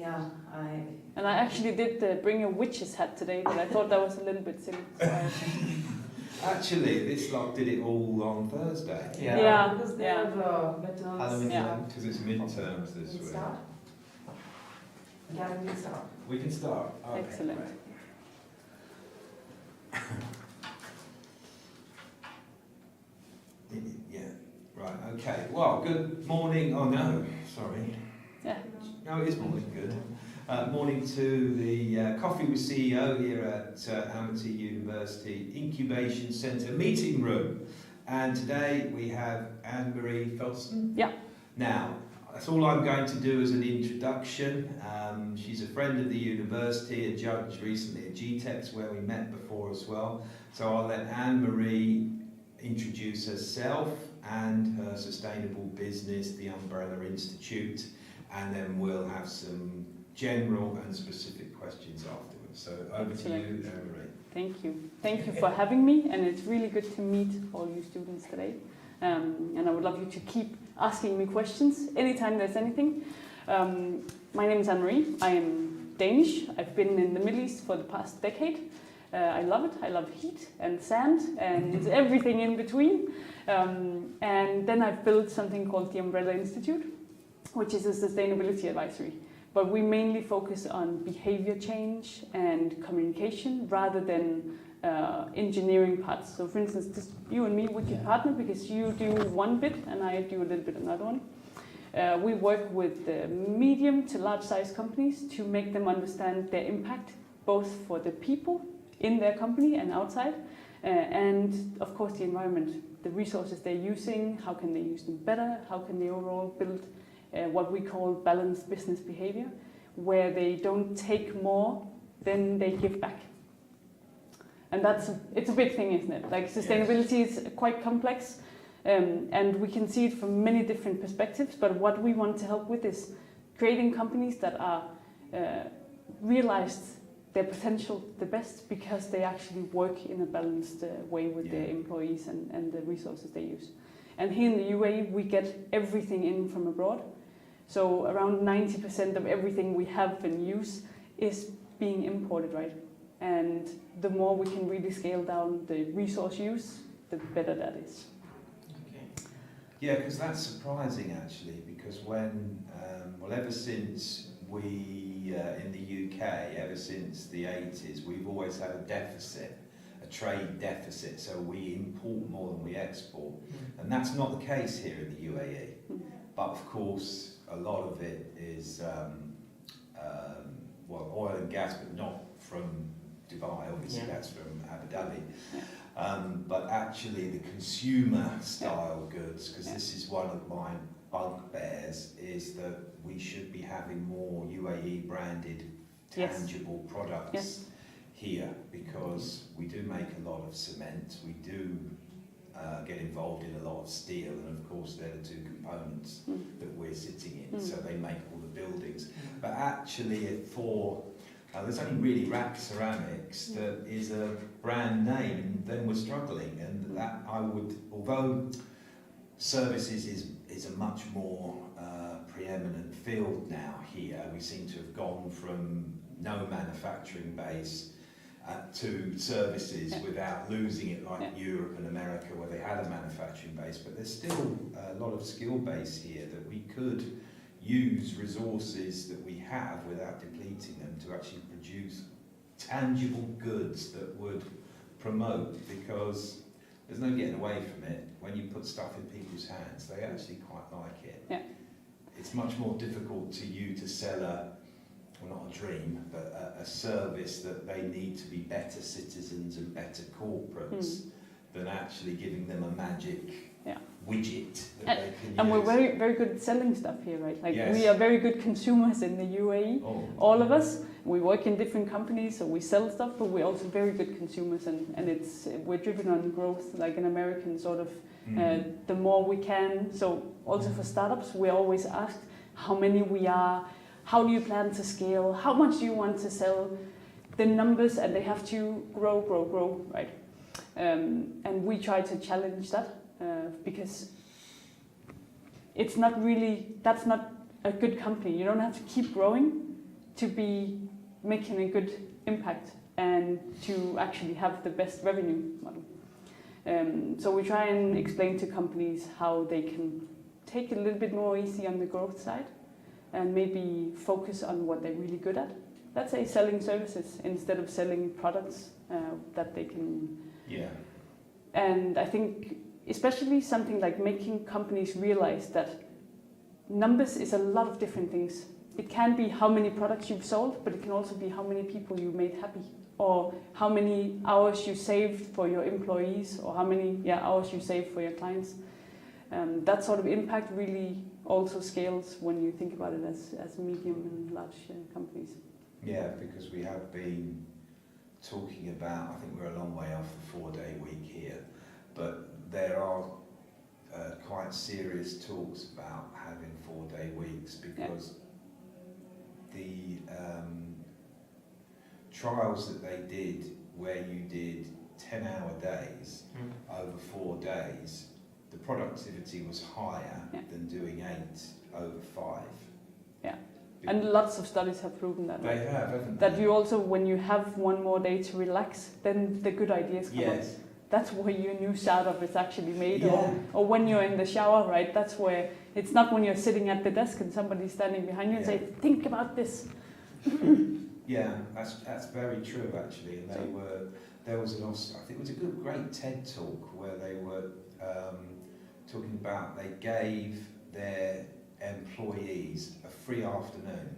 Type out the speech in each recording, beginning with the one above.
Yeah, And I actually did bring a witch's hat today, but I thought that was a little bit silly. So Actually, this lot did it all on Thursday. Yeah. because they Yeah. have midterms. Halloween, Yeah. because it's midterms this We can week. start. Yeah, we can start. We can start. Okay, Excellent. great. Yeah, right, okay. Well, good morning. Oh no, sorry. Yeah. No, it is morning, good. Morning to the Coffee with CEO here at Amity University Incubation Centre meeting room. And today we have Anne-Marie Felsen. Yeah. Now, that's all I'm going to do as an introduction. She's a friend of the university, a judge recently at GTEx where we met before as well. So I'll let Anne-Marie introduce herself and her sustainable business, the Umbrella Institute, and then we'll have some general and specific questions afterwards. So over to you, Anne-Marie. Thank you. Thank you for having me, and it's really good to meet all you students today. And I would love you to keep asking me questions anytime there's anything. My name is Anne-Marie. I am Danish. I've been in the Middle East for the past decade. I love it. I love heat and sand and everything in between. And then I've built something called the Umbrella Institute, which is a sustainability advisory. But we mainly focus on behavior change and communication rather than engineering parts. So for instance, just you and me, we can partner because you do one bit and I do a little bit another one. We work with medium to large size companies to make them understand their impact, both for the people in their company and outside, and of course the environment, the resources they're using, how can they use them better, how can they overall build what we call balanced business behavior, where they don't take more than they give back. And it's a big thing, isn't it? Like sustainability is quite complex, and we can see it from many different perspectives, but what we want to help with is creating companies that are realized their potential the best because they actually work in a balanced way with their employees and the resources they use. And here in the UAE, we get everything in from abroad. So around 90% of everything we have and use is being imported, right? And the more we can really scale down the resource use, the better that is. Okay. Yeah, because that's surprising actually, because when, ever since we, in the UK, ever since the 80s, we've always had a deficit, a trade deficit, so we import more than we export. And that's not the case here in the UAE. But of course, a lot of it is, oil and gas, but not from Dubai, obviously that's from Abu Dhabi. But actually the consumer style goods, because this is one of my bugbears, is that we should be having more UAE branded tangible products here, because we do make a lot of cement, we do get involved in a lot of steel, and of course they're the two components that we're sitting in, so they make all the buildings. But actually there's only really Rack Ceramics that is a brand name, and then we're struggling, and that although services is a much more preeminent field now here, we seem to have gone from no manufacturing base to services without losing it like Europe and America where they had a manufacturing base, but there's still a lot of skill base here that we could use resources that we have without depleting them to actually produce tangible goods that would promote, because there's no getting away from it. When you put stuff in people's hands, they actually quite like it. Yeah. It's much more difficult to sell not a dream, but a service that they need to be better citizens and better corporates than actually giving them a magic widget that they can use. And we're very, very good at selling stuff here, right? Like we are very good consumers in the UAE, all of us. We work in different companies, so we sell stuff, but we're also very good consumers, and we're driven on growth, like an American sort of, the more we can. So also for startups, we're always asked how many we are, how do you plan to scale, how much do you want to sell, the numbers, and they have to grow, right? And we try to challenge that because it's not really, that's not a good company. You don't have to keep growing. to be making a good impact and to actually have the best revenue model. So we try and explain to companies how they can take it a little bit more easy on the growth side and maybe focus on what they're really good at. Let's say selling services instead of selling products that they can. Yeah. And I think especially something like making companies realize that numbers is a lot of different things. It can be how many products you've sold, but it can also be how many people you made happy, or how many hours you saved for your employees, or how many hours you saved for your clients. That sort of impact really also scales when you think about it as medium and large companies. Yeah, because we have been talking about, I think we're a long way off the 4-day week here, but there are quite serious talks about having 4-day weeks because the trials that they did where you did 10-hour days over 4 days, the productivity was higher than doing 8 over 5. Yeah. And lots of studies have proven that. They have, haven't that they? you also, when you have one more day to relax, then the good ideas come up. That's where your new startup is actually made, or when you're in the shower, right? That's where, it's not when you're sitting at the desk and somebody's standing behind you and say, think about this. Yeah, that's very true actually. And there was I think it was a great TED talk where they were talking about they gave their employees a free afternoon.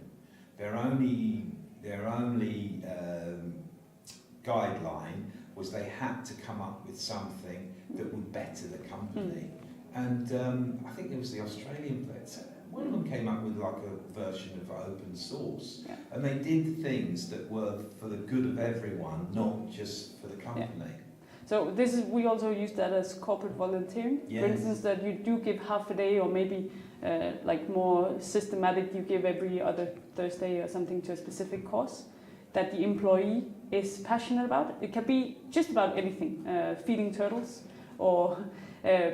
Their only guideline was they had to come up with something that would better the company. And I think it was the Australian place. One of them came up with like a version of open source, and they did things that were for the good of everyone, not just for the company. So we also use that as corporate volunteering. For instance, that you do give half a day, or maybe like more systematic, you give every other Thursday or something to a specific cause that the employee is passionate about. It can be just about anything, feeding turtles or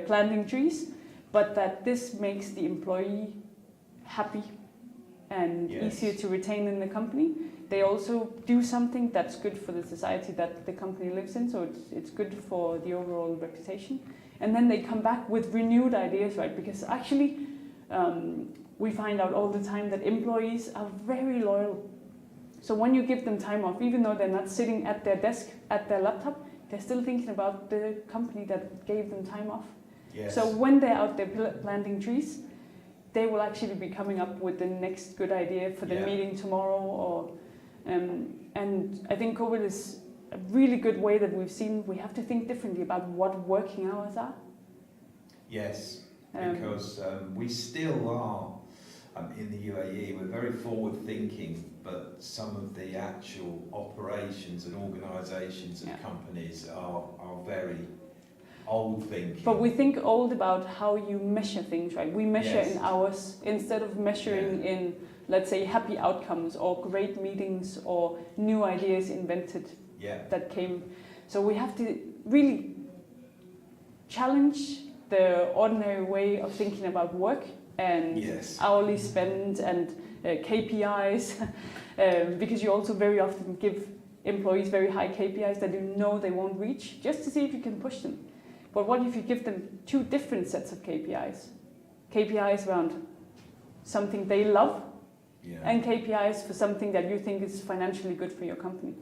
planting trees, but that this makes the employee happy and easier to retain in the company. They also do something that's good for the society that the company lives in, so it's good for the overall reputation. And then they come back with renewed ideas, right? Because actually, we find out all the time that employees are very loyal. So when you give them time off, even though they're not sitting at their desk, at their laptop, they're still thinking about the company that gave them time off. So when they're out there planting trees, they will actually be coming up with the next good idea for the meeting tomorrow. Or and I think COVID is a really good way that we've seen we have to think differently about what working hours are. Yes, because we still are in the UAE. We're very forward thinking, but some of the actual operations and organisations and companies are very old thinking. But we think old about how you measure things, right? We measure in hours instead of measuring in, let's say, happy outcomes or great meetings or new ideas invented that came. So we have to really challenge the ordinary way of thinking about work and hourly spend and KPIs, because you also very often give employees very high KPIs that you know they won't reach, just to see if you can push them. But what if you give them 2 different sets of KPIs? KPIs around something they love, and KPIs for something that you think is financially good for your company.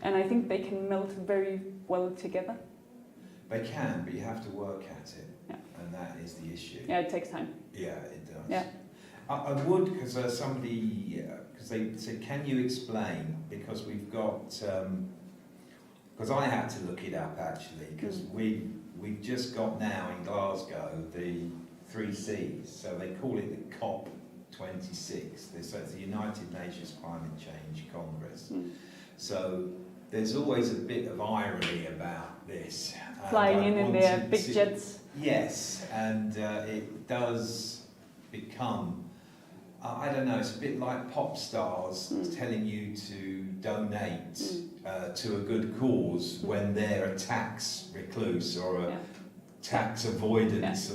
And I think they can melt very well together. They can, but you have to work at it, and that is the issue. Yeah, it takes time. Yeah, it does. Yeah. I would, because somebody, because they said, can you explain, because we've got, because I had to look it up actually, because we've just got now in Glasgow the 3 Cs, so they call it the COP26, so it's the United Nations Climate Change Congress. So there's always a bit of irony about this. Flying in their big jets. Yes, and it does become, I don't know, it's a bit like pop stars telling you to donate to a good cause when they're a tax recluse or a tax avoidance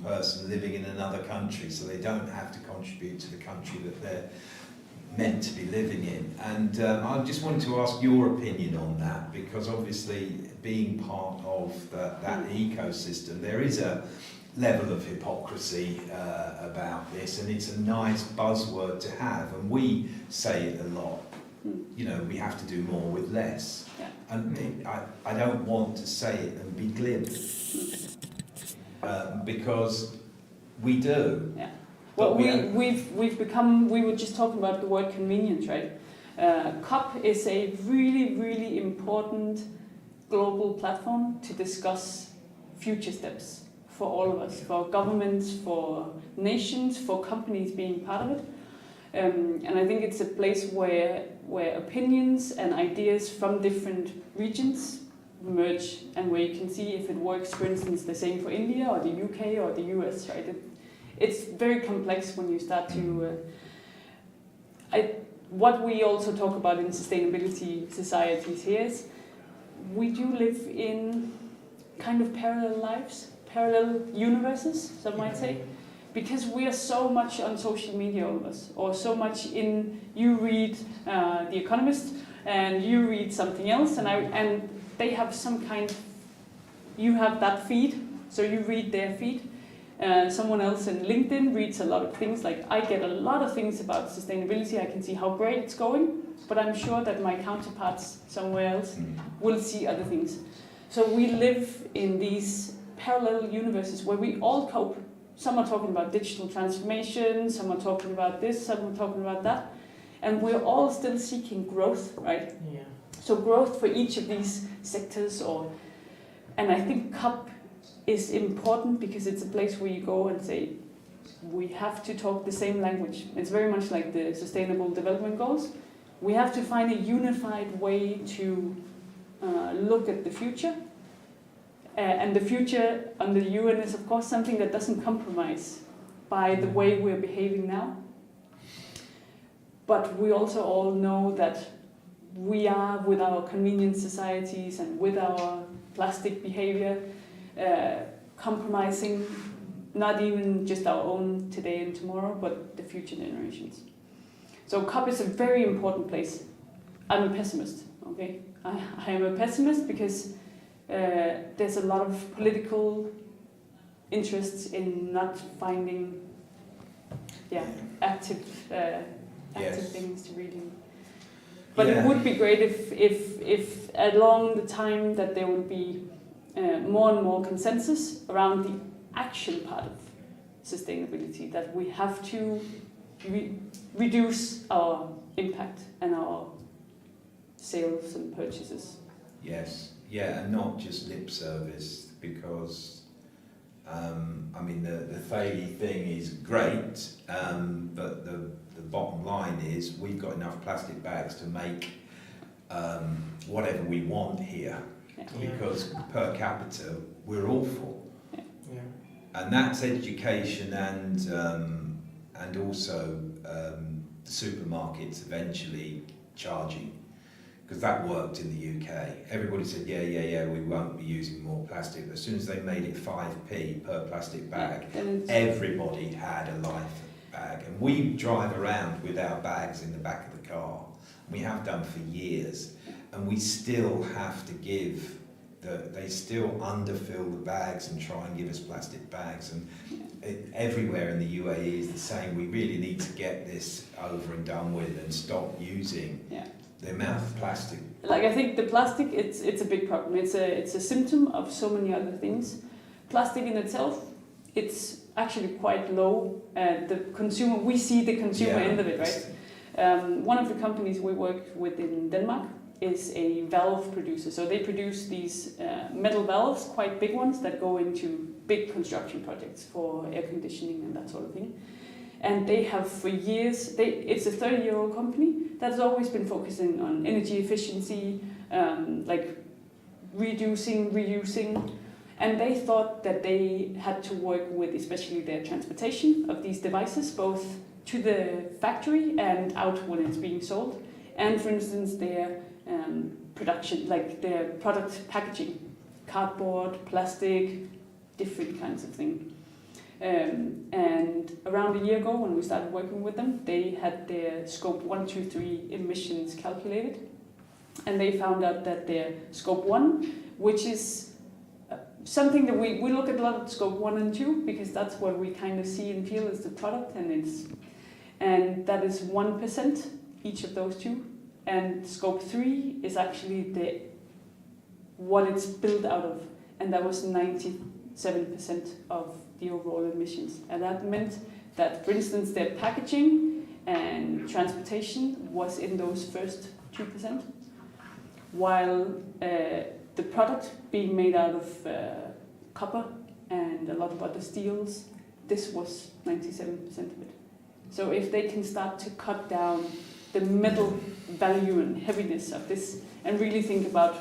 person living in another country, so they don't have to contribute to the country that they're meant to be living in. And I just wanted to ask your opinion on that, because obviously being part of that ecosystem, there is a level of hypocrisy about this, and it's a nice buzzword to have, and we say it a lot. You know, we have to do more with less. Yeah. And I don't want to say it and be glib, because we do. Yeah. But Well, we've become. We were just talking about the word convenience, right? COP is a really, really important global platform to discuss future steps for all of us, for governments, for nations, for companies being part of it. And I think it's a place where opinions and ideas from different regions merge, and where you can see if it works, for instance, the same for India or the UK or the US, right? It's very complex when you start to... what we also talk about in sustainability societies here is we do live in kind of parallel lives, parallel universes, some might say. Because we are so much on social media, all of us, or so much in, you read The Economist, and you read something else, and they have some kind, you have that feed, so you read their feed. Someone else in LinkedIn reads a lot of things, like I get a lot of things about sustainability, I can see how great it's going, but I'm sure that my counterparts somewhere else will see other things. So we live in these parallel universes where we all cope. Some are talking about digital transformation, some are talking about this, some are talking about that. And we're all still seeking growth, right? Yeah. So growth for each of these sectors, and I think COP is important because it's a place where you go and say, we have to talk the same language. It's very much like the Sustainable Development Goals. We have to find a unified way to look at the future. And the future under the UN is, of course, something that doesn't compromise by the way we're behaving now. But we also all know that we are, with our convenience societies and with our plastic behavior, compromising not even just our own today and tomorrow, but the future generations. So COP is a very important place. I'm a pessimist, okay? I am a pessimist because there's a lot of political interests in not finding active things to really. But it would be great if along the time that there will be more and more consensus around the action part of sustainability, that we have to reduce our impact and our sales and purchases. Yes. Yeah, and not just lip service, because I mean the Thalie thing is great, but the bottom line is we've got enough plastic bags to make whatever we want here, because per capita we're awful. Yeah. And that's education and also supermarkets eventually charging. Because that worked in the UK. Everybody said, yeah, we won't be using more plastic. As soon as they made it 5p per plastic bag, everybody had a life bag. And we drive around with our bags in the back of the car. We have done for years. And we still have to give, they still underfill the bags and try and give us plastic bags. And everywhere in the UAE is the same. We really need to get this over and done with and stop using the amount of plastic. Like, I think the plastic, it's a big problem. It's a symptom of so many other things. Plastic in itself, it's actually quite low. The consumer, we see the consumer end of it, right? One of the companies we work with in Denmark is a valve producer. So they produce these metal valves, quite big ones, that go into big construction projects for air conditioning and that sort of thing. And they have for years, it's a 30-year-old company that's always been focusing on energy efficiency, like reducing, reusing. And they thought that they had to work with especially their transportation of these devices, both to the factory and out when it's being sold. And for instance, their production, like their product packaging, cardboard, plastic, different kinds of things. And around a year ago, when we started working with them, they had their scope 1, 2, 3 emissions calculated. And they found out that their scope 1, which is something that we look at a lot at scope 1 and 2, because that's what we kind of see and feel as the product, and that is 1%, each of those two. And scope 3 is actually what it's built out of, and that was 97% of the overall emissions. And that meant that, for instance, their packaging and transportation was in those first 2%, while the product being made out of copper and a lot of other steels, this was 97% of it. So if they can start to cut down the metal value and heaviness of this, and really think about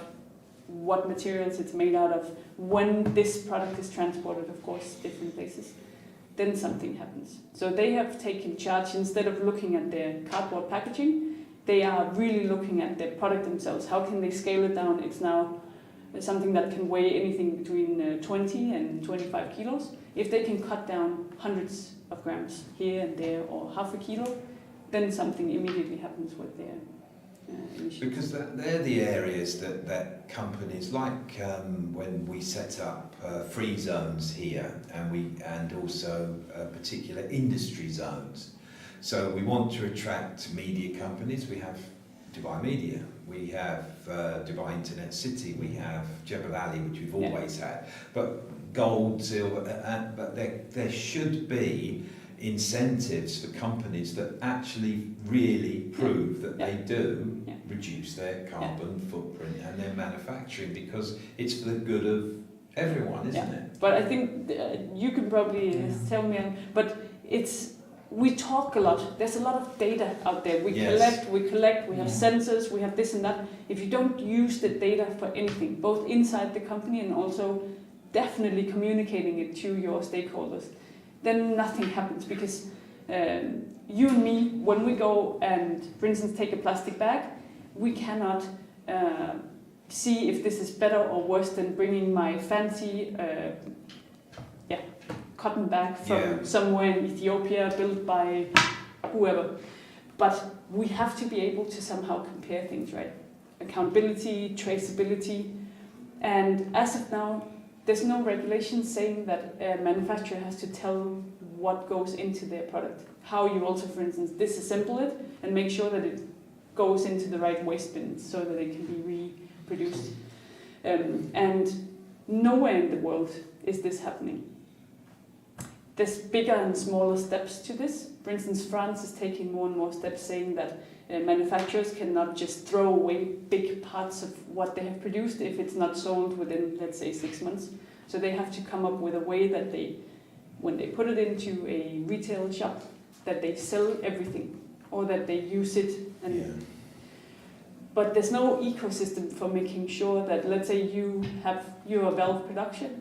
what materials it's made out of when this product is transported, of course, different places, then something happens. So they have taken charge. Instead of looking at their cardboard packaging, they are really looking at the product themselves. How can they scale it down? It's now something that can weigh anything between 20 and 25 kilos. If they can cut down hundreds of grams here and there, or half a kilo, then something immediately happens with their emissions. Because they're the areas that companies, like when we set up free zones here, and also particular industry zones. So we want to attract media companies. We have Dubai Media, we have Dubai Internet City, we have Jebel Ali, which we've always had. But gold, silver, but there should be incentives for companies that actually really prove that they do reduce their carbon footprint and their manufacturing, because it's for the good of everyone, isn't it? But I think you can probably tell me, but we talk a lot. There's a lot of data out there. We collect, we have sensors, we have this and that. If you don't use the data for anything, both inside the company and also definitely communicating it to your stakeholders, then nothing happens. Because you and me, when we go and, for instance, take a plastic bag, we cannot see if this is better or worse than bringing my fancy cotton bag from somewhere in Ethiopia, built by whoever. But we have to be able to somehow compare things, right? Accountability, traceability. And as of now, there's no regulation saying that a manufacturer has to tell what goes into their product. How you also, for instance, disassemble it and make sure that it goes into the right waste bins so that it can be reproduced. And nowhere in the world is this happening. There's bigger and smaller steps to this. For instance, France is taking more and more steps, saying that manufacturers cannot just throw away big parts of what they have produced if it's not sold within, let's say, 6 months. So they have to come up with a way that when they put it into a retail shop, that they sell everything, or that they use it. But there's no ecosystem for making sure that, let's say you have your valve production,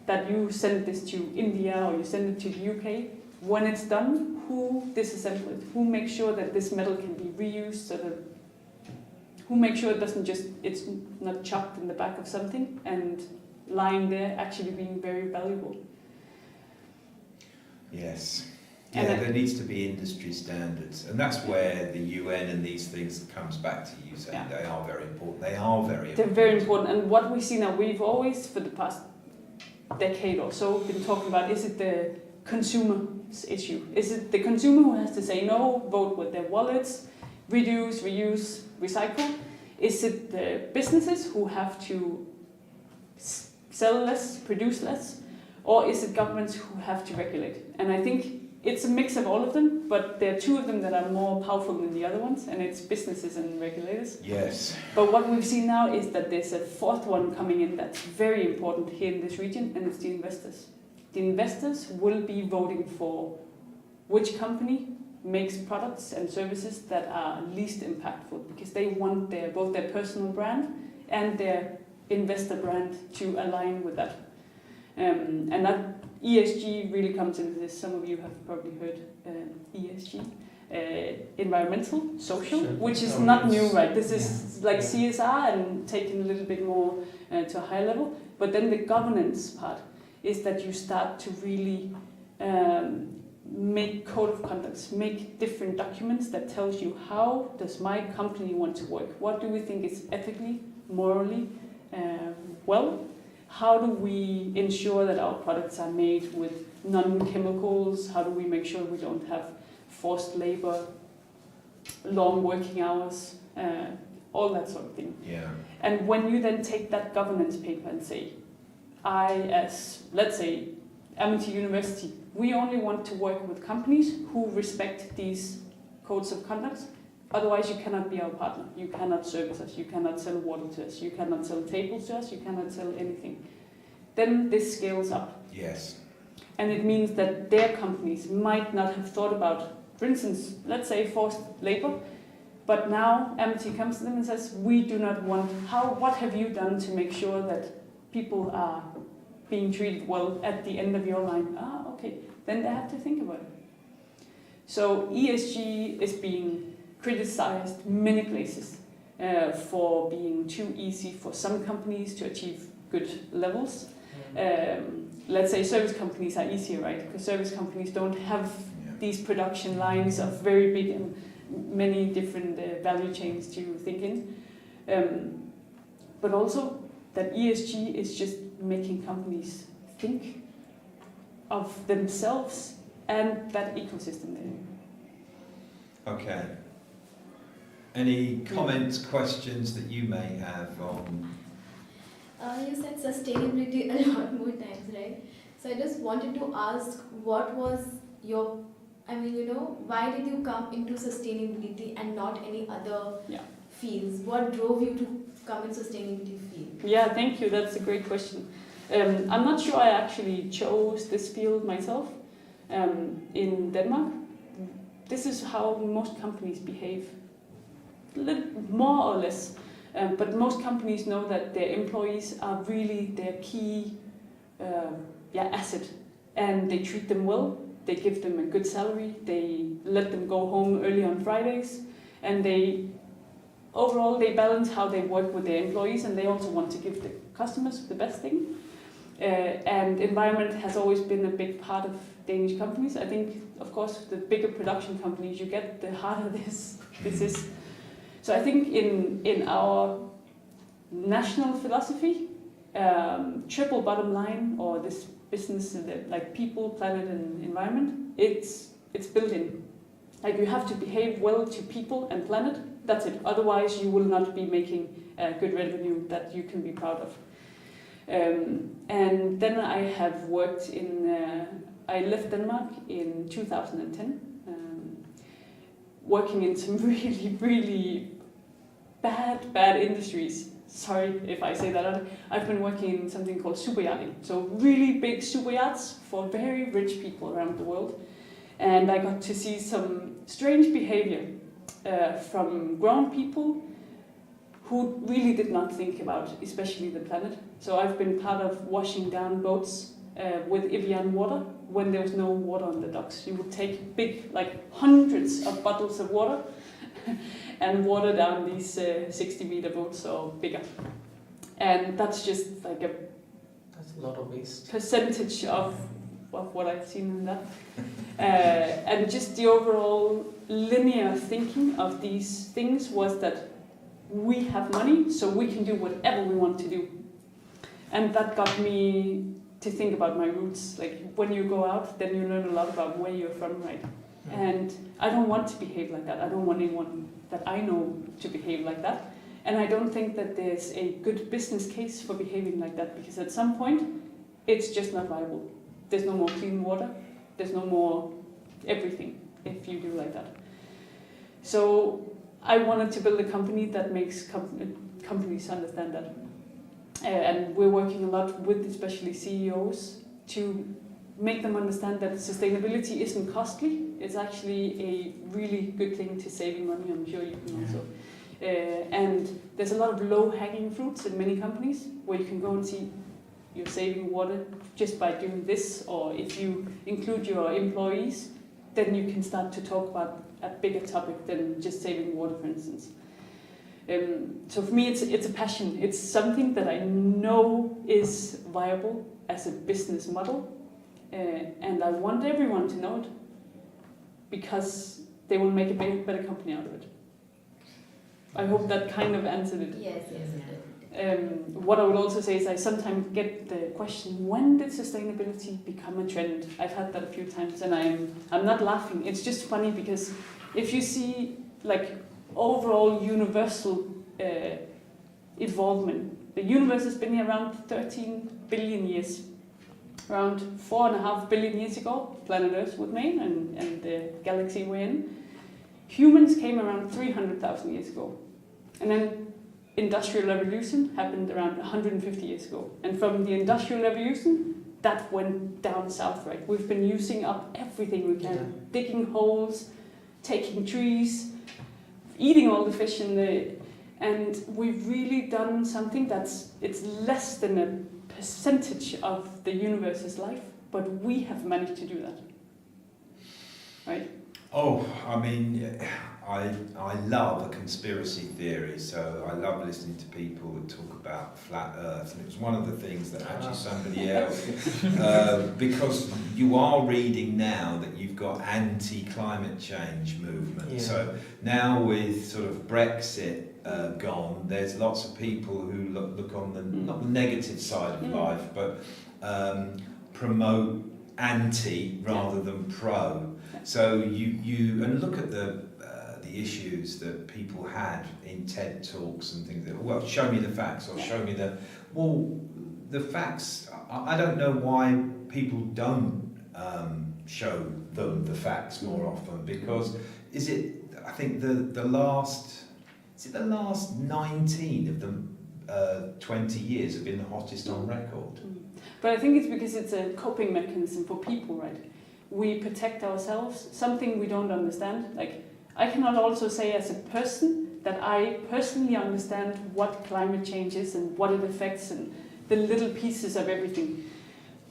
that you send this to India or you send it to the UK. When it's done, who disassembles it? Who makes sure that this metal can be reused? Who makes sure it's not chucked in the back of something and lying there actually being very valuable? Yes. Yeah, there needs to be industry standards, and that's where the UN and these things comes back to you saying they are very important. They're very important, and what we see now, we've always, for the past decade or so, been talking about, is it the consumer's issue? Is it the consumer who has to say no, vote with their wallets, reduce, reuse, recycle? Is it the businesses who have to sell less, produce less? Or is it governments who have to regulate? And I think it's a mix of all of them, but there are two of them that are more powerful than the other ones, and it's businesses and regulators. Yes. But what we've seen now is that there's a fourth one coming in that's very important here in this region, and it's the investors. The investors will be voting for which company makes products and services that are least impactful, because they want both their personal brand and their investor brand to align with that. And that ESG really comes into this. Some of you have probably heard ESG, environmental, social, which is not new, right? This is like CSR and taken a little bit more to a higher level. But then the governance part is that you start to really make code of conducts, make different documents that tells you how does my company want to work? What do we think is ethically, morally well? How do we ensure that our products are made with non-chemicals? How do we make sure we don't have forced labor, long working hours, all that sort of thing? Yeah. And when you then take that governance paper and say, I, as, let's say, Amity University, we only want to work with companies who respect these codes of conduct. Otherwise, you cannot be our partner. You cannot service us. You cannot sell water to us. You cannot sell tables to us. You cannot sell anything. Then this scales up. Yes. And it means that their companies might not have thought about, for instance, let's say forced labor, but now Amity comes to them and says, we do not want, what have you done to make sure that people are being treated well at the end of your line? Okay, then they have to think about it. So ESG is being criticized many places for being too easy for some companies to achieve good levels. Let's say service companies are easier, right? Because service companies don't have these production lines of very big and many different value chains to think in. But also that ESG is just making companies think of themselves and that ecosystem there. Okay. Any comments, questions that you may have on? You said sustainability a lot more times, right? So I just wanted to ask, what was your, why did you come into sustainability and not any other fields? What drove you to come in sustainability field? Yeah, thank you. That's a great question. I'm not sure I actually chose this field myself in Denmark. This is how most companies behave, more or less. But most companies know that their employees are really their key asset, and they treat them well. They give them a good salary. They let them go home early on Fridays, and overall they balance how they work with their employees, and they also want to give the customers the best thing. And environment has always been a big part of Danish companies. I think, of course, the bigger production companies you get, the harder this is. So I think in our national philosophy, triple bottom line, or this business like people, planet, and environment, it's built in. Like, you have to behave well to people and planet. That's it. Otherwise, you will not be making good revenue that you can be proud of. And then I have worked I left Denmark in 2010, working in some really, really bad industries. Sorry if I say that. I've been working in something called superyacht. So really big super yachts for very rich people around the world. And I got to see some strange behavior from grown people who really did not think about, especially the planet. So I've been part of washing down boats with Evian water when there was no water on the docks. You would take big, like hundreds of bottles of water and water down these 60-meter boats or bigger. And that's just like that's a lot of waste. Percentage of what I've seen in that. And just the overall linear thinking of these things was that we have money, so we can do whatever we want to do. And that got me to think about my roots. Like, when you go out, then you learn a lot about where you're from, right? And I don't want to behave like that. I don't want anyone that I know to behave like that. And I don't think that there's a good business case for behaving like that, because at some point, it's just not viable. There's no more clean water. There's no more everything if you do like that. So I wanted to build a company that makes companies understand that. And we're working a lot with especially CEOs to make them understand that sustainability isn't costly. It's actually a really good thing to saving money. I'm sure you can also. And there's a lot of low-hanging fruits in many companies where you can go and see you're saving water just by doing this, or if you include your employees, then you can start to talk about a bigger topic than just saving water, for instance. So for me, it's a passion. It's something that I know is viable as a business model, and I want everyone to know it because they will make a better company out of it. I hope that kind of answered it. Yes, yes, it did. What I would also say is I sometimes get the question, when did sustainability become a trend? I've had that a few times, and I'm not laughing. It's just funny because if you see like overall universal involvement, the universe has been here around 13 billion years. Around 4.5 billion years ago, planet Earth was made, and the galaxy we're in. Humans came around 300,000 years ago, and then Industrial Revolution happened around 150 years ago. And from the Industrial Revolution, that went down south, right? We've been using up everything we can, digging holes, taking trees, eating all the fish and we've really done something it's less than a percentage of the universe's life, but we have managed to do that, right? Oh, I mean, I love a conspiracy theory, so I love listening to people that talk about flat Earth, and it was one of the things that actually somebody else, because you are reading now that you've got anti-climate change movement. Yeah. So now with sort of Brexit gone, there's lots of people who look on the not the negative side of life, but promote anti rather than pro. So you and look at the issues that people had in TED Talks and things that, well, show me the facts or show me the facts. I don't know why people don't show them the facts more often, because I think the last 19 of the 20 years have been the hottest on record. But I think it's because it's a coping mechanism for people, right? We protect ourselves, something we don't understand. Like, I cannot also say as a person that I personally understand what climate change is and what it affects and the little pieces of everything.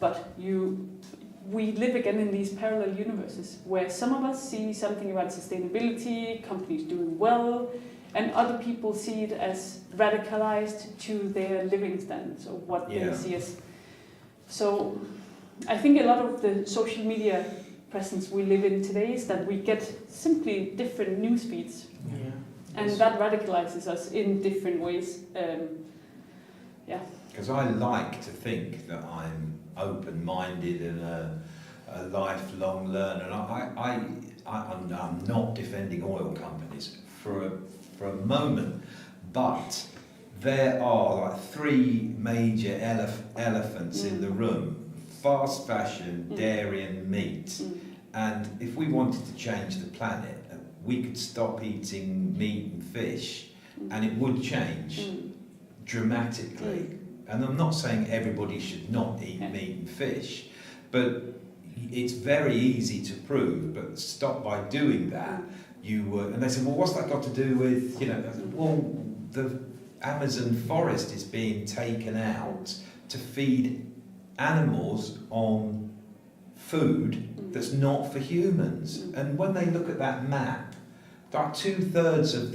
But we live again in these parallel universes where some of us see something about sustainability, companies doing well, and other people see it as radicalized to their living standards or what they see as. So I think a lot of the social media presence we live in today is that we get simply different news feeds. Yeah. And that radicalizes us in different ways. Because I like to think that I'm open-minded and a lifelong learner. And I'm not defending oil companies for a moment, but there are like three major elephants in the room: fast fashion, dairy and meat. And if we wanted to change the planet, we could stop eating meat and fish, and it would change dramatically. And I'm not saying everybody should not eat meat and fish, but it's very easy to prove. But stop by doing that, and they said, well, what's that got to do with, well, the Amazon forest is being taken out to feed animals on food that's not for humans. And when they look at that map, about 2/3 of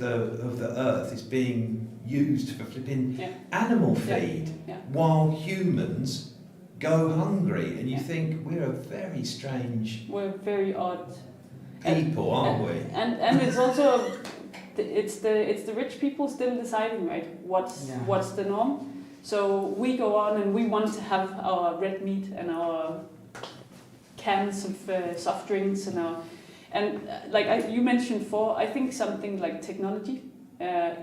the earth is being used for flipping animal feed, while humans go hungry. And you think we're a very strange, we're very odd people, aren't we? And it's also it's the rich people still deciding, right? What's the norm? So we go on and we want to have our red meat and our cans of soft drinks and you mentioned I think something like technology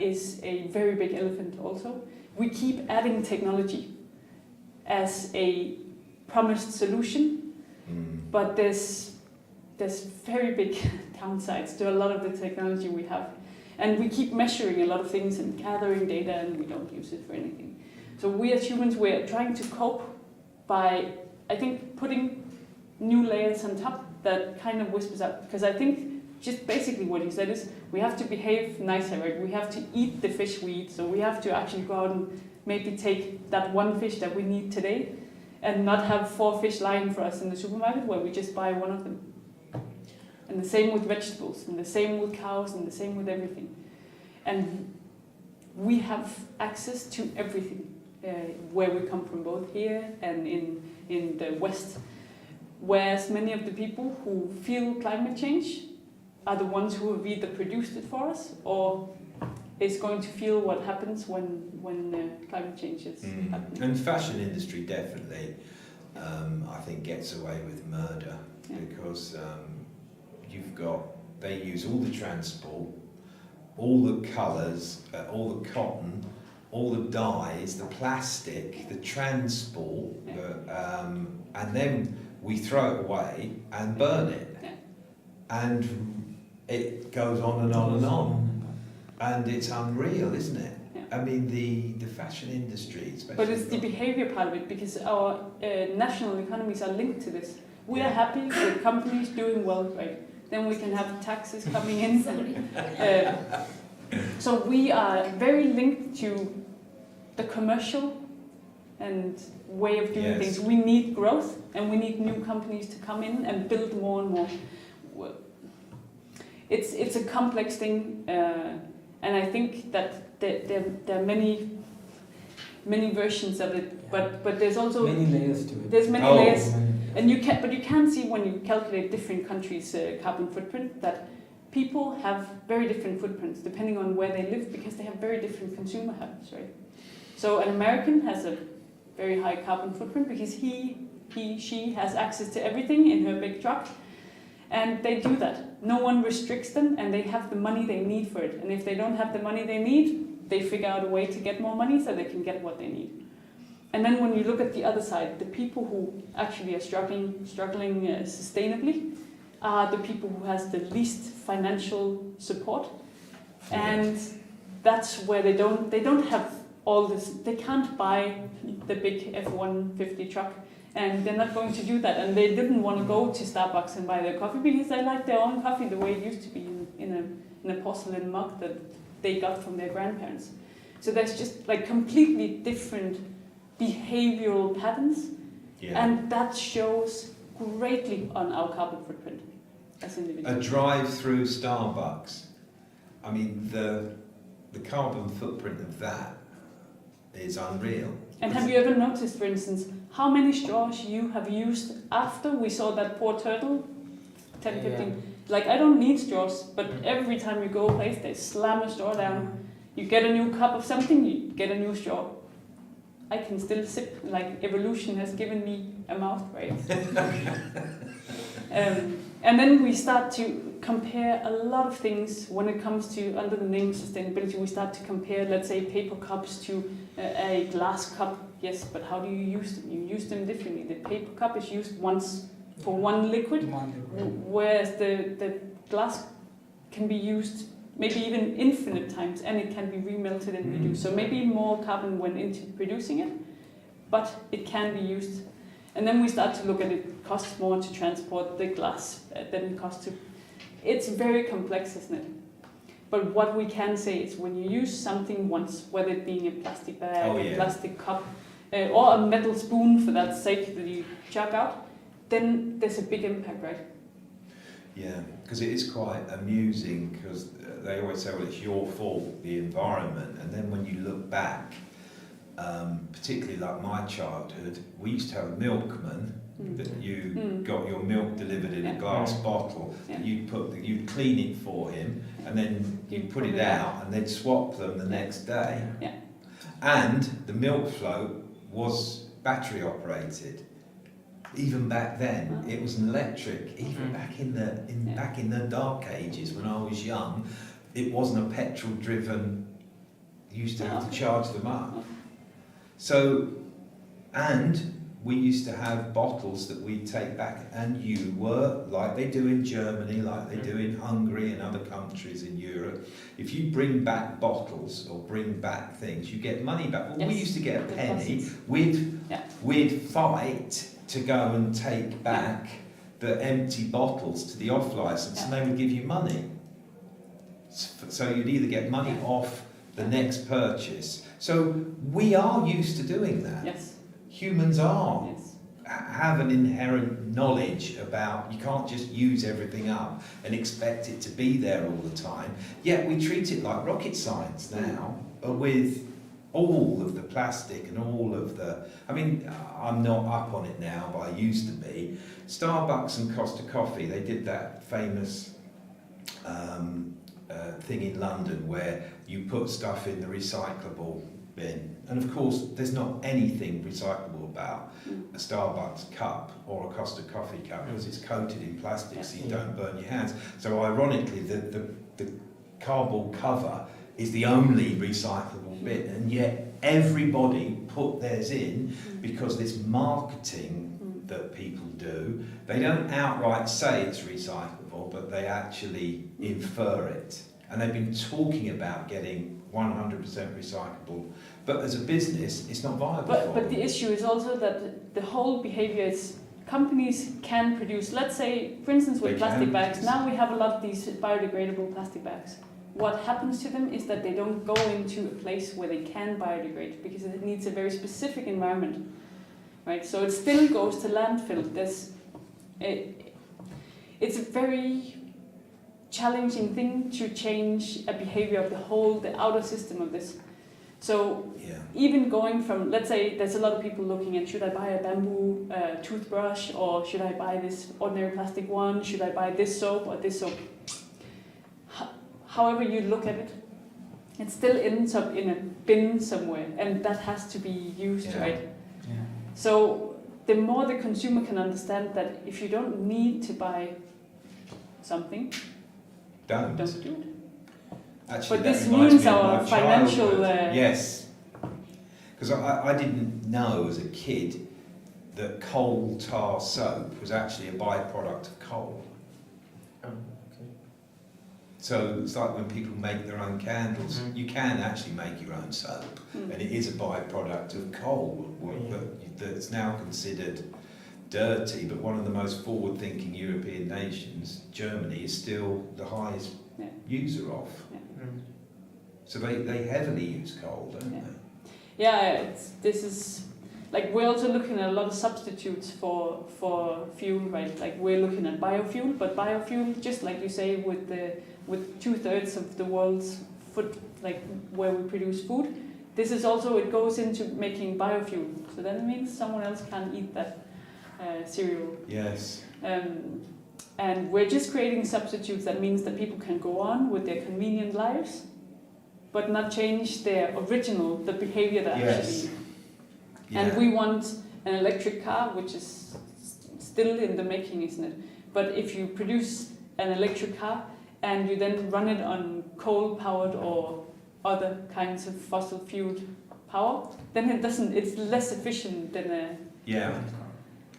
is a very big elephant also. We keep adding technology as a promised solution, but there's very big downsides to a lot of the technology we have. And we keep measuring a lot of things and gathering data, and we don't use it for anything. So we as humans, we're trying to cope by, I think, putting new layers on top that kind of whispers up. Because I think just basically what you said is we have to behave nicer, right? We have to eat the fish we eat. So we have to actually go out and maybe take that one fish that we need today and not have 4 fish lying for us in the supermarket where we just buy one of them. And the same with vegetables, and the same with cows, and the same with everything. And we have access to everything where we come from, both here and in the West. whereas many of the people who feel climate change are the ones who have either produced it for us or is going to feel what happens when climate change is happening. And fashion industry definitely, I think, gets away with murder because they use all the transport, all the colours, all the cotton, all the dyes, the plastic, the transport, and then we throw it away and burn it. Yeah. And it goes on and on and on. And it's unreal, isn't it? Yeah. I mean, the fashion industry, especially. But it's the behavior part of it, because our national economies are linked to this. We are happy with companies doing well, right? Then we can have taxes coming in. So we are very linked to the commercial and way of doing things. We need growth, and we need new companies to come in and build more and more. It's a complex thing, and I think that there are many versions of it, but there's also many layers to it. There's many layers, and you can see when you calculate different countries' carbon footprint that people have very different footprints depending on where they live, because they have very different consumer habits, right? So an American has a very high carbon footprint because she has access to everything in her big truck, and they do that. No one restricts them, and they have the money they need for it. And if they don't have the money they need, they figure out a way to get more money so they can get what they need. And then when you look at the other side, the people who actually are struggling sustainably are the people who has the least financial support, and that's where they don't have all this. They can't buy the big F-150 truck, and they're not going to do that. And they didn't want to go to Starbucks and buy their coffee because they like their own coffee the way it used to be in a porcelain mug that they got from their grandparents. So there's just like completely different behavioral patterns, and that shows greatly on our carbon footprint as individuals. A drive through Starbucks, I mean, the carbon footprint of that is unreal. And have you ever noticed, for instance, how many straws you have used after we saw that poor turtle 10, 15? Like, I don't need straws, but every time you go a place, they slam a straw down. You get a new cup of something, you get a new straw. I can still sip, like evolution has given me a mouth, right? And then we start to compare a lot of things when it comes to, under the name sustainability, we start to compare, let's say, paper cups to a glass cup. Yes, but how do you use them? You use them differently. The paper cup is used once for one liquid, whereas the glass can be used maybe even infinite times, and it can be remelted and reduced. So maybe more carbon went into producing it, but it can be used. And then we start to look at it costs more to transport the glass than it costs to. It's very complex, isn't it? But what we can say is when you use something once, whether it being a plastic bag, a plastic cup, or a metal spoon for that sake that you chuck out, then there's a big impact, right? Yeah, because it is quite amusing, because they always say, well, it's your fault, the environment. And then when you look back, particularly like my childhood, we used to have a milkman that you got your milk delivered in a glass bottle. That you'd clean it for him, and then you'd put it out, and they'd swap them the next day. Yeah. And the milk float was battery operated. Even back then, it was an electric. Even back in the dark ages when I was young, it wasn't a petrol-driven. You used to have to charge them up. So, and we used to have bottles that we'd take back, and you were, like they do in Germany, like they do in Hungary and other countries in Europe, if you bring back bottles or bring back things, you get money back. Well, we used to get a penny. We'd fight to go and take back the empty bottles to the off license, and they would give you money. So you'd either get money off the next purchase. So we are used to doing that. Yes. Humans are. Yes. Have an inherent knowledge about, you can't just use everything up and expect it to be there all the time. Yet we treat it like rocket science now, with all of the plastic and all of the, I mean, I'm not up on it now, but I used to be. Starbucks and Costa Coffee, they did that famous thing in London where you put stuff in the recyclable bin. And of course, there's not anything recyclable about a Starbucks cup or a Costa Coffee cup because it's coated in plastic so you don't burn your hands. So ironically, the cardboard cover is the only recyclable bit, and yet everybody put theirs in because this marketing that people do, they don't outright say it's recyclable, but they actually infer it. And they've been talking about getting 100% recyclable, but as a business, it's not viable for But them. the issue is also that the whole behavior is companies can produce, let's say, for instance, with They plastic can. bags. Now we have a lot of these biodegradable plastic bags. What happens to them is that they don't go into a place where they can biodegrade because it needs a very specific environment, right? So it still goes to landfill. It's a very challenging thing to change a behavior of the outer system of this. So even going from, let's say, there's a lot of people looking at, should I buy a bamboo toothbrush, or should I buy this ordinary plastic one? Should I buy this soap or this soap? However you look at it, it still ends up in a bin somewhere, and that has to be used, right? Yeah. So the more the consumer can understand that if you don't need to buy something, Don't. don't do it. Actually, But that this reminds means me of our my financial, childhood. Yes. Because I didn't know as a kid that coal tar soap was actually a byproduct of coal. Oh, okay. So it's like when people make their own candles, Mhm. you can actually make your own soap, Mm. and it is a byproduct of coal that's now considered dirty. But one of the most forward-thinking European nations, Germany, is still the highest user of. Mm. So they heavily use coal, don't Yeah. they? Yeah, this is like we're also looking at a lot of substitutes for fuel, right? Like we're looking at biofuel, but biofuel, just like you say, with 2/3 of the world's food, like where we produce food, this is also, it goes into making biofuel. So that means someone else can't eat that cereal. Yes. And we're just creating substitutes. That means that people can go on with their convenient lives, but not change their the behavior that Yes. actually. Yeah. And we want an electric car, which is still in the making, isn't it? But if you produce an electric car and you then run it on coal-powered or other kinds of fossil fueled power, then it's less efficient than a. Yeah.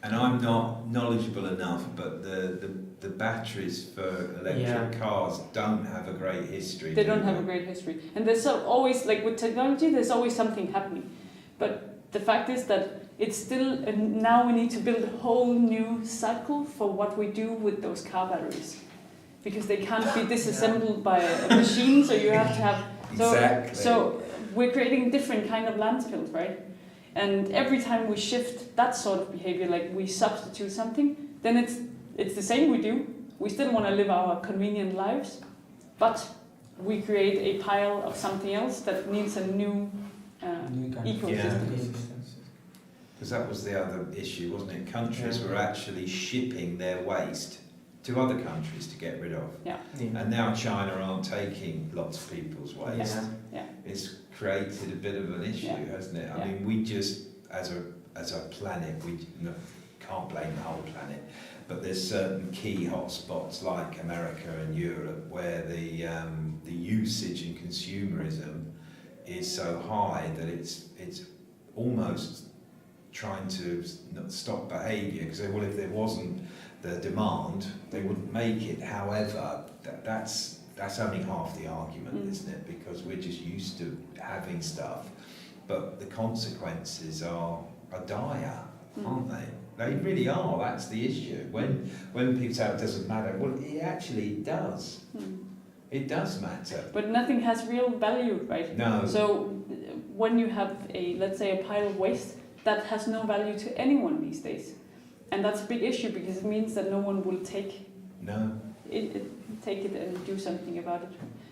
And I'm not knowledgeable enough, but the batteries for electric cars don't have a great history. They don't have a great history. And there's always, like with technology, there's always something happening. But the fact is that it's still, and now we need to build a whole new cycle for what we do with those car batteries. Because they can't be disassembled by a machine, so you have to have. Exactly. So we're creating different kind of landfills, right? And every time we shift that sort of behavior, like we substitute something, then it's the same we do. We still want to live our convenient lives, but we create a pile of something else that needs a new ecosystem. Because that was the other issue, wasn't it? Countries Yeah. were actually shipping their waste to other countries to get rid of. Yeah. And now China aren't taking lots of people's waste. Yeah. It's created a bit of an issue, hasn't it? I Yeah. mean, we just, as a planet, we can't blame the whole planet, but there's certain key hotspots like America and Europe where the usage and consumerism is so high that it's almost trying to stop behaviour, because well, if there wasn't the demand, they wouldn't make it. However, that's only half the argument, isn't it? Because we're just used to having stuff, but the consequences are dire, aren't they? They really are. That's the issue. When people say it doesn't matter, well, it actually does. It does matter. But nothing has real value, right? No. So when you have let's say a pile of waste, that has no value to anyone these days. And that's a big issue because it means that no one will take it and do something about it.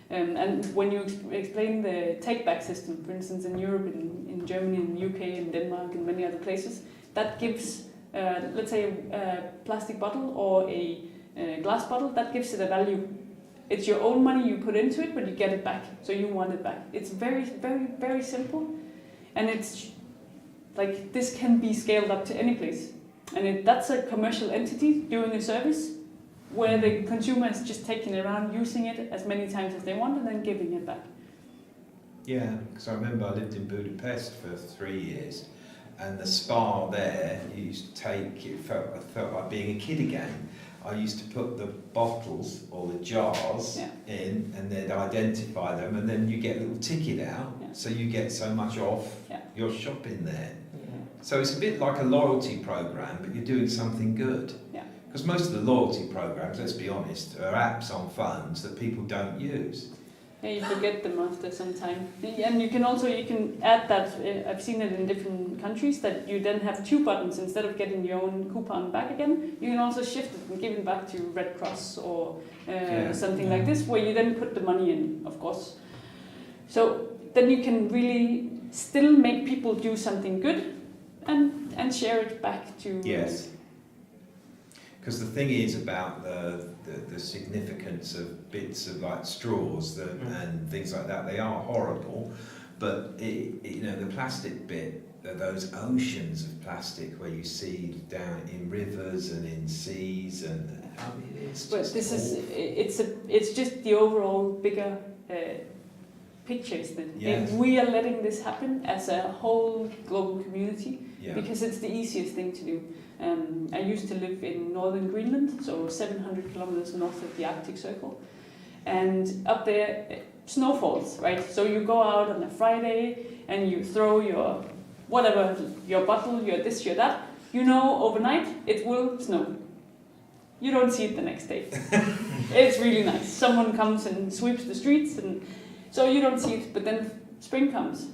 And when you explain the take-back system, for instance, in Europe, in Germany, in the UK, in Denmark, and many other places, that gives, let's say, a plastic bottle or a glass bottle, that gives it a value. It's your own money you put into it, but you get it back, so you want it back. It's very, very, very simple, and it's like this can be scaled up to any place. And that's a commercial entity doing a service where the consumer is just taking it around, using it as many times as they want, and then giving it back. Yeah, because I remember I lived in Budapest for 3 years, and the spa there used to take, I felt like being a kid again. I used to put the bottles or the jars in, and they'd identify them, and then you get a little ticket out, so you get so much off your shopping there. So it's a bit like a loyalty program, but you're doing something good. Because most of the loyalty programs, let's be honest, are apps on phones that people don't use. Yeah, you forget them after some time. And you can add that, I've seen it in different countries, that you then have 2 buttons instead of getting your own coupon back again. You can also shift it and give it back to Red Cross or something like this, where you then put the money in, of course. So then you can really still make people do something good and share it back to... Yes. Because the thing is about the significance of bits of like straws and things like that, they are horrible, but the plastic bit, those oceans of plastic where you see down in rivers and in seas, and I mean, it's but just this awful. it's just the overall bigger pictures that Yes. we are letting this happen as a whole global community because it's the easiest thing to do. I used to live in northern Greenland, so 700 kilometers north of the Arctic Circle, and up there snow falls, right? So you go out on a Friday and you throw your whatever, your bottle, your this, your that. You know, overnight it will snow. You don't see it the next day. It's really nice. Someone comes and sweeps the streets, and so you don't see it. But then spring comes.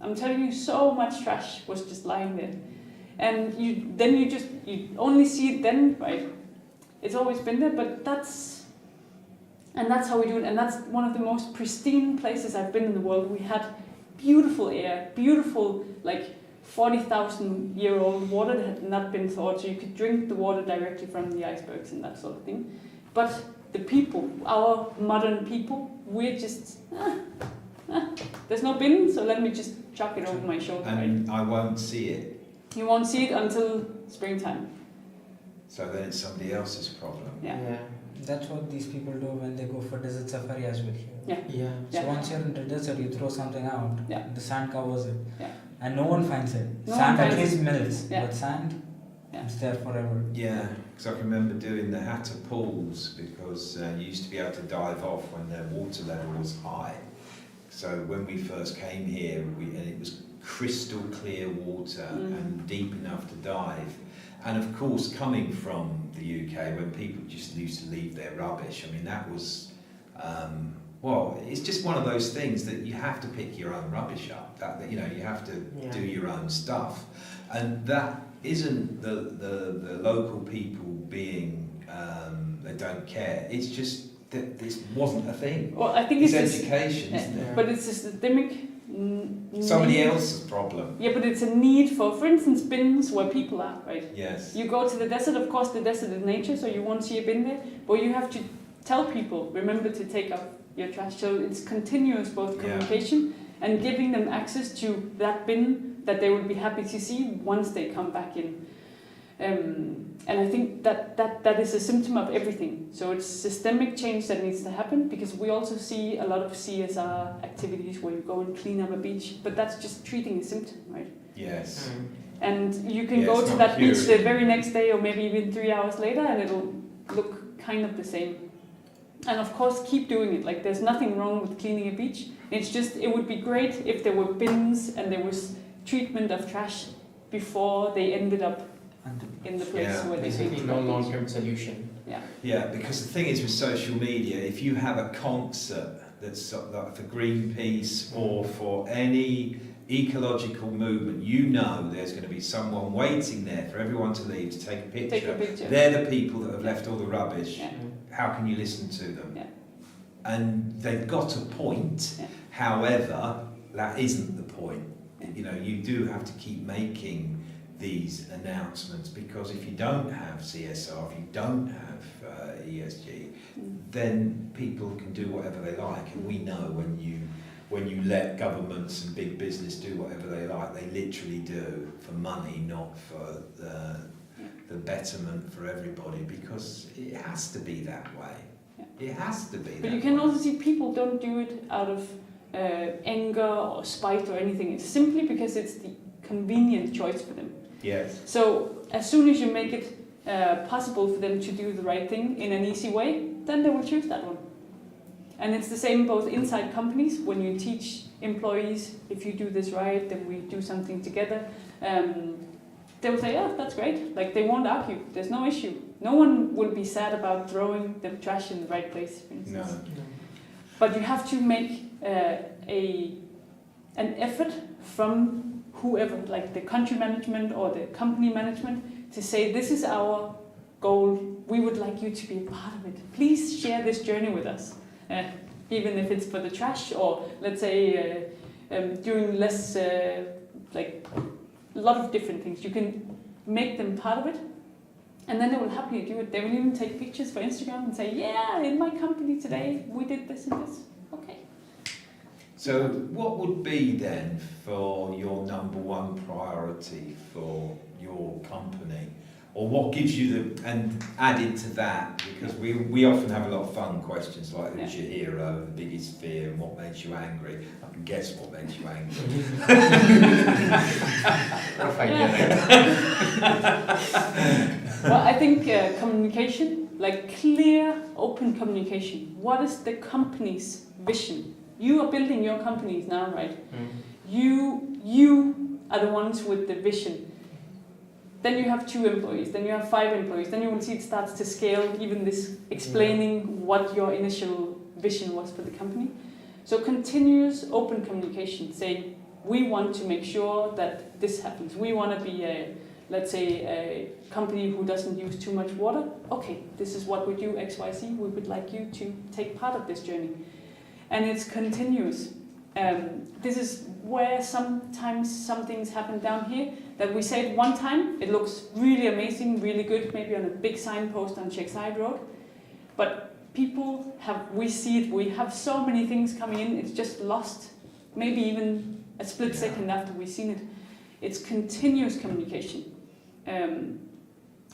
I'm telling you, so much trash was just lying there. And you only see it then, right? It's always been there, but that's how we do it. And that's one of the most pristine places I've been in the world. We had beautiful air, beautiful, like 40,000-year-old water that had not been thawed, so you could drink the water directly from the icebergs and that sort of thing. But the people, our modern people, we're just, there's no bin, so let me just chuck it over my shoulder. And right? I won't see it. You won't see it until springtime. So then it's somebody else's problem. Yeah. That's what these people do when they go for desert safari as well here. Yeah. So once you're in the desert, you throw something out, the sand covers it, and no one finds it. No Sand one at finds least melts, Yeah. but sand, it's there forever. Yeah, because I can remember doing the Hatter pools because you used to be able to dive off when the water level was high. So when we first came here, and it was crystal clear water and deep enough to dive. And of course, coming from the UK, when people just used to leave their rubbish, I mean, that was, it's just one of those things that you have to pick your own rubbish up. That you have to do your own stuff, and that isn't the local people being they don't care. It's just that this wasn't a thing. Well, I think it's education, isn't it? But it's a systemic. Somebody else's problem. Yeah, but it's a need for instance, bins where people are, right? Yes. You go to the desert, of course the desert is nature, so you won't see a bin there, but you have to tell people, remember to take up your trash. So it's continuous both communication and giving them access to that bin that they would be happy to see once they come back in. And I think that is a symptom of everything. So it's systemic change that needs to happen, because we also see a lot of CSR activities where you go and clean up a beach, but that's just treating a symptom, right? Yes. And you can go to that beach the very next day or maybe even 3 hours later and it'll look kind of the same. And of course keep doing it, like there's nothing wrong with cleaning a beach. It's just, it would be great if there were bins and there was treatment of trash before they ended up in the place where they basically no long-term solution. Yeah, because the thing is with social media, if you have a concert that's like for Greenpeace or for any ecological movement, there's going to be someone waiting there for everyone to leave to take a picture. Take a picture. They're the people that have left all the rubbish. Yeah. How can you listen to them? Yeah. and they've got a point. Yeah. However, that isn't the point. You know, you do have to keep making these announcements, because if you don't have CSR, if you don't have ESG, then people can do whatever they like. And we know when you let governments and big business do whatever they like, they literally do for money, not for the betterment for everybody, because it has to be that way. Yeah. It has to be. But that you can way. also see people don't do it out of anger or spite or anything. It's simply because it's the convenient choice for them. Yes. So as soon as you make it possible for them to do the right thing in an easy way, then they will choose that one. And it's the same both inside companies. When you teach employees, if you do this right, then we do something together. They will say, yeah, that's great. Like, they won't argue. There's no issue. No one will be sad about throwing the trash in the right place, for instance. No. But you have to make an effort from whoever, like the country management or the company management, to say, this is our goal. We would like you to be a part of it. Please share this journey with us. Even if it's for the trash, or let's say doing less, like a lot of different things. You can make them part of it, and then they will happily do it. They will even take pictures for Instagram and say, yeah, in my company today we did this and this. Okay. So what would be then for your number one priority for your company? Or what gives you the, and added to that, because we often have a lot of fun questions like, who's your hero, the biggest fear, and what makes you angry? I can guess what makes you angry. Well, I think communication, like clear, open communication. What is the company's vision? You are building your companies now, right? You are the ones with the vision. Then you have 2 employees, then you have 5 employees, then you will see it starts to scale, even this explaining what your initial vision was for the company. So continuous open communication, saying, we want to make sure that this happens. We want to be let's say, a company who doesn't use too much water. Okay, this is what we do, XYZ. We would like you to take part of this journey. And it's continuous. This is where sometimes some things happen down here that we say it one time, it looks really amazing, really good, maybe on a big signpost on Checkside Road. But people we see it, we have so many things coming in, it's just lost, maybe even a split second after we've seen it. It's continuous communication.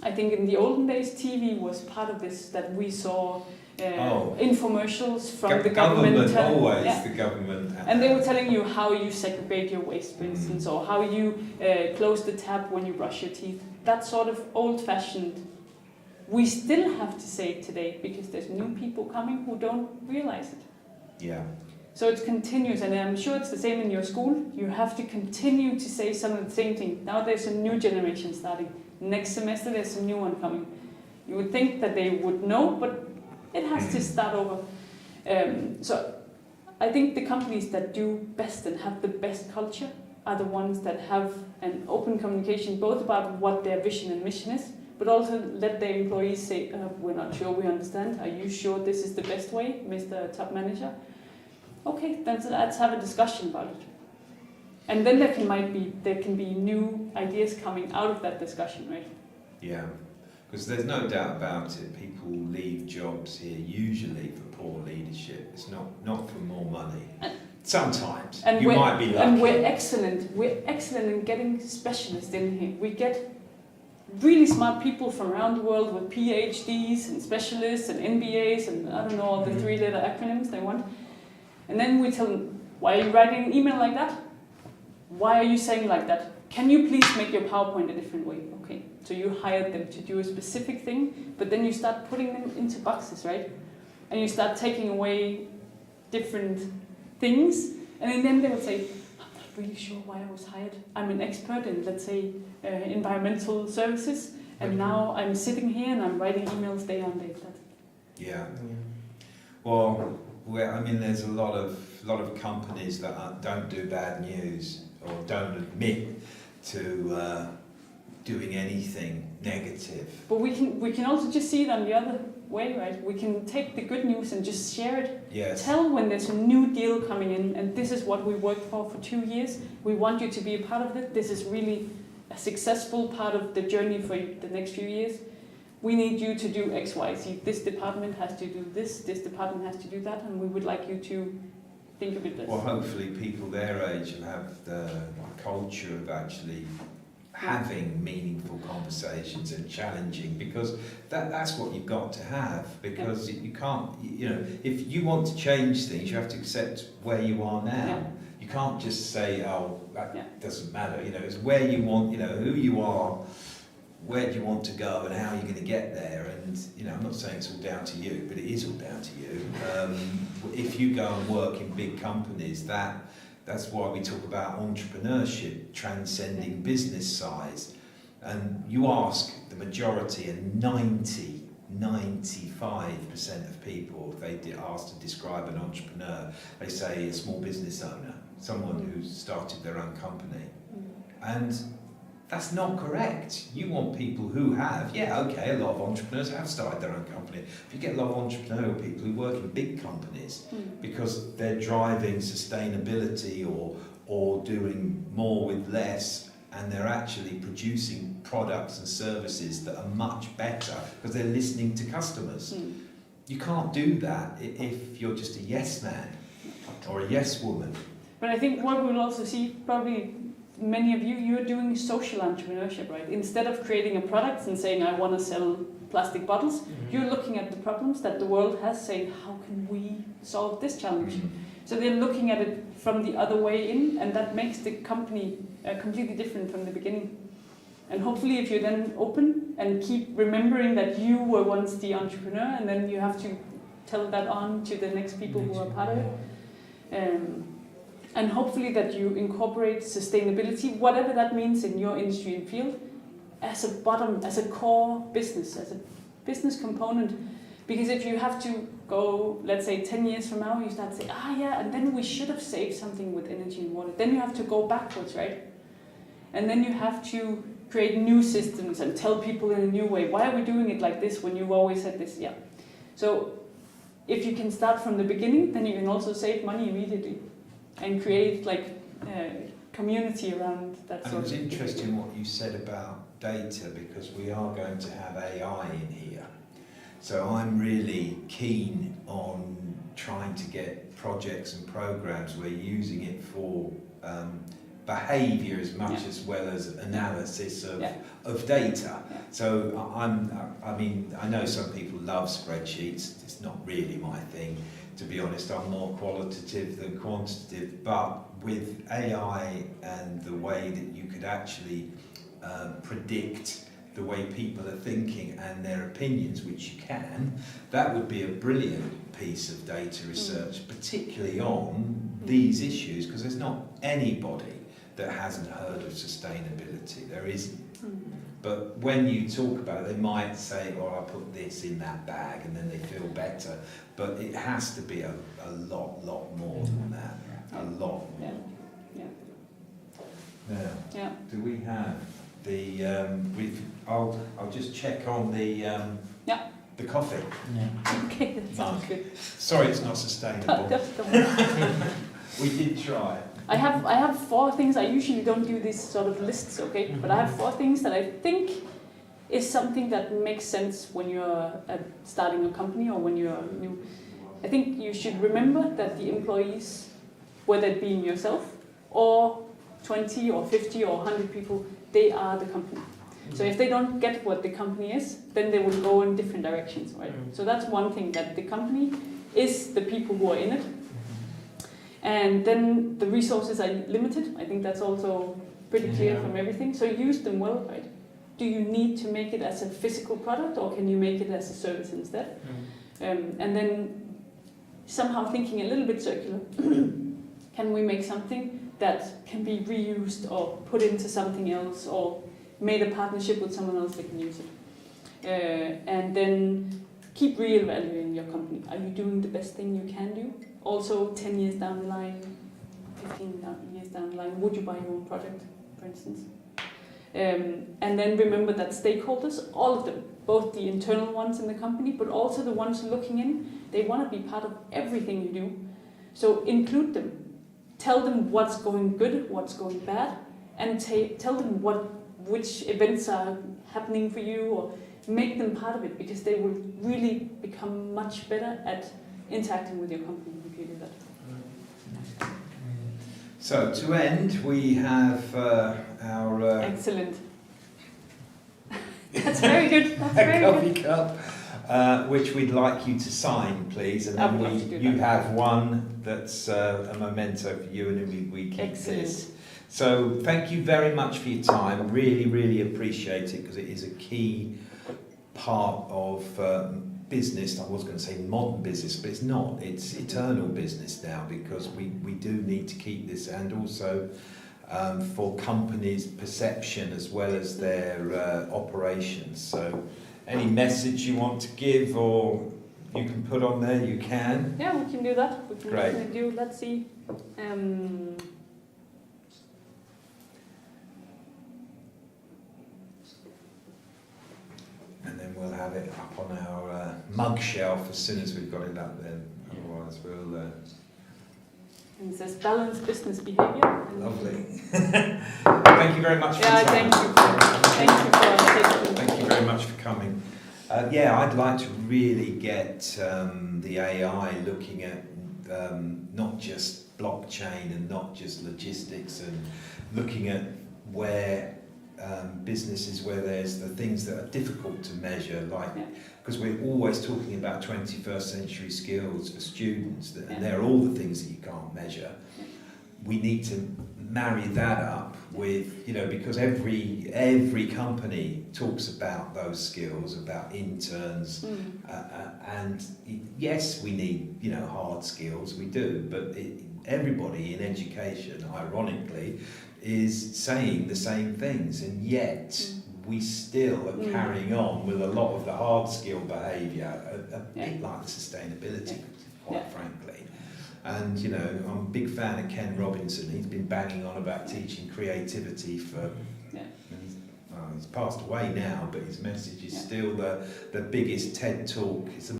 I think in the olden days, TV was part of this, that we saw infomercials from the government. Always the government. And they were telling you how you segregate your waste, for instance, or how you close the tap when you brush your teeth. That sort of old-fashioned. We still have to say it today because there's new people coming who don't realize it. Yeah. So it's continuous, and I'm sure it's the same in your school. You have to continue to say some of the same thing. Now there's a new generation starting. Next semester there's a new one coming. You would think that they would know, but it has to start over. So I think the companies that do best and have the best culture are the ones that have an open communication, both about what their vision and mission is, but also let their employees say, we're not sure we understand. Are you sure this is the best way, Mr. Top Manager? Okay, then let's have a discussion about it. And then there can be new ideas coming out of that discussion, right? Yeah. Because there's no doubt about it, people leave jobs here usually for poor leadership. It's not for more money. Sometimes. And you might be lucky. And we're excellent. We're excellent in getting specialists in here. We get really smart people from around the world with PhDs and specialists and MBAs and I don't know, all the 3-letter acronyms they want. And then we tell them, why are you writing an email like that? Why are you saying like that? Can you please make your PowerPoint a different way? Okay, so you hired them to do a specific thing, but then you start putting them into boxes, right? And you start taking away different things, and then they will say, I'm not really sure why I was hired. I'm an expert in, let's say, environmental services, and now I'm sitting here and I'm writing emails day on day. Yeah. Well, I mean, there's a lot of companies that don't do bad news or don't admit to doing anything negative. But we can also just see it on the other way, right? We can take the good news and just share it. Yes. Tell when there's a new deal coming in, and this is what we worked for 2 years. We want you to be a part of it. This is really a successful part of the journey for the next few years. We need you to do X, Y, Z. This department has to do this department has to do that, and we would like you to think of it this. Well, hopefully people their age will have the culture of actually having meaningful conversations and challenging, because that's what you've got to have, because you can't, you know, if you want to change things, you have to accept where you are now. Yeah. You can't just say, oh, that doesn't matter, you know, it's where you want, you know, who you are, where do you want to go and how you're going to get there. And, you know, I'm not saying it's all down to you, but it is all down to you. If you go and work in big companies, that's why we talk about entrepreneurship transcending business size. And you ask the majority, and 95% of people, if they asked to describe an entrepreneur, they say a small business owner, someone who started their own company. And that's not correct. You want people who have, a lot of entrepreneurs have started their own company. If you get a lot of entrepreneurial people who work in big companies because they're driving sustainability or doing more with less, and they're actually producing products and services that are much better because they're listening to customers. You can't do that if you're just a yes man or a yes woman. But I think what we'll also see, probably many of you're doing social entrepreneurship, right? Instead of creating a product and saying, I want to sell plastic bottles, you're looking at the problems that the world has, saying, how can we solve this challenge? So they're looking at it from the other way in, and that makes the company completely different from the beginning. And hopefully if you're then open and keep remembering that you were once the entrepreneur, and then you have to tell that on to the next people who are part of it. And hopefully that you incorporate sustainability, whatever that means in your industry and field, as a core business, as a business component. Because if you have to go, let's say 10 years from now, you start to say, and then we should have saved something with energy and water. Then you have to go backwards, right? And then you have to create new systems and tell people in a new way, why are we doing it like this when you've always said this? Yeah. So if you can start from the beginning, then you can also save money immediately and create community around that And sort of it was interesting what you said about data, because we are going to have AI in here. So I'm really keen on trying to get projects and programs where you're using it for behaviour as much as well as analysis of data. So I know some people love spreadsheets. It's not really my thing. To be honest, I'm more qualitative than quantitative, but with AI and the way that you could actually predict the way people are thinking and their opinions, which you can, that would be a brilliant piece of data research, particularly on these issues, because there's not anybody that hasn't heard of sustainability. There isn't. But when you talk about it, they might say, I put this in that bag, and then they feel better. But it has to be a lot more than that. A lot more. Now, do we have the, I'll just check on the coffee. Okay, that sounds good. Sorry, it's not sustainable. We did try. I have 4 things. I usually don't do these sort of lists, okay? But I have 4 things that I think is something that makes sense when you're starting a company or when you're new. I think you should remember that the employees, whether it be yourself or 20 or 50 or 100 people, they are the company. So if they don't get what the company is, then they will go in different directions, right? So that's one thing, that the company is the people who are in it. And then the resources are limited. I think that's also pretty clear from everything. So use them well, right? Do you need to make it as a physical product, or can you make it as a service instead? And then somehow thinking a little bit circular. Can we make something that can be reused or put into something else, or made a partnership with someone else that can use it? And then keep re-evaluating your company. Are you doing the best thing you can do? Also, 10 years down the line, 15 years down the line, would you buy your own product, for instance? And then remember that stakeholders, all of them, both the internal ones in the company, but also the ones looking in, they want to be part of everything you do. So include them. Tell them what's going good, what's going bad, and tell them which events are happening for you, or make them part of it, because they will really become much better at interacting with your company if you do that. So to end, we have our Excellent. That's very good. That's very coffee good. cup, which we'd like you to sign, please. And I then would love to do you that. have one that's a memento for you, and then we keep Excellent. this. So thank you very much for your time. Really, really appreciate it, because it is a key part of business. I was going to say modern business, but it's not. It's eternal business now, because we do need to keep this, and also for companies' perception as well as their operations. So any message you want to give or you can put on there, you can. Yeah, we can do that. We can Great. definitely do. Let's see. And then we'll have it up on our mug shelf as soon as we've got it up there. Otherwise we'll... And it says balanced business behavior. Lovely. Thank you very much for your Yeah, time. thank you for taking. Thank you very much for coming. Yeah, I'd like to really get the AI looking at not just blockchain and not just logistics, and looking at where businesses, where there's the things that are difficult to measure, like, because we're always talking about 21st century skills for students, and they're all the things that you can't measure. We need to marry that up with, you know, because every company talks about those skills, about interns, and yes, we need, you know, hard skills, we do, but everybody in education, ironically, is saying the same things, and yet we still are carrying on with a lot of the hard skill behaviour, a bit like the sustainability, quite frankly. And, you know, I'm a big fan of Ken Robinson. He's been banging on about teaching creativity for... He's passed away now, but his message is still the biggest TED talk. It's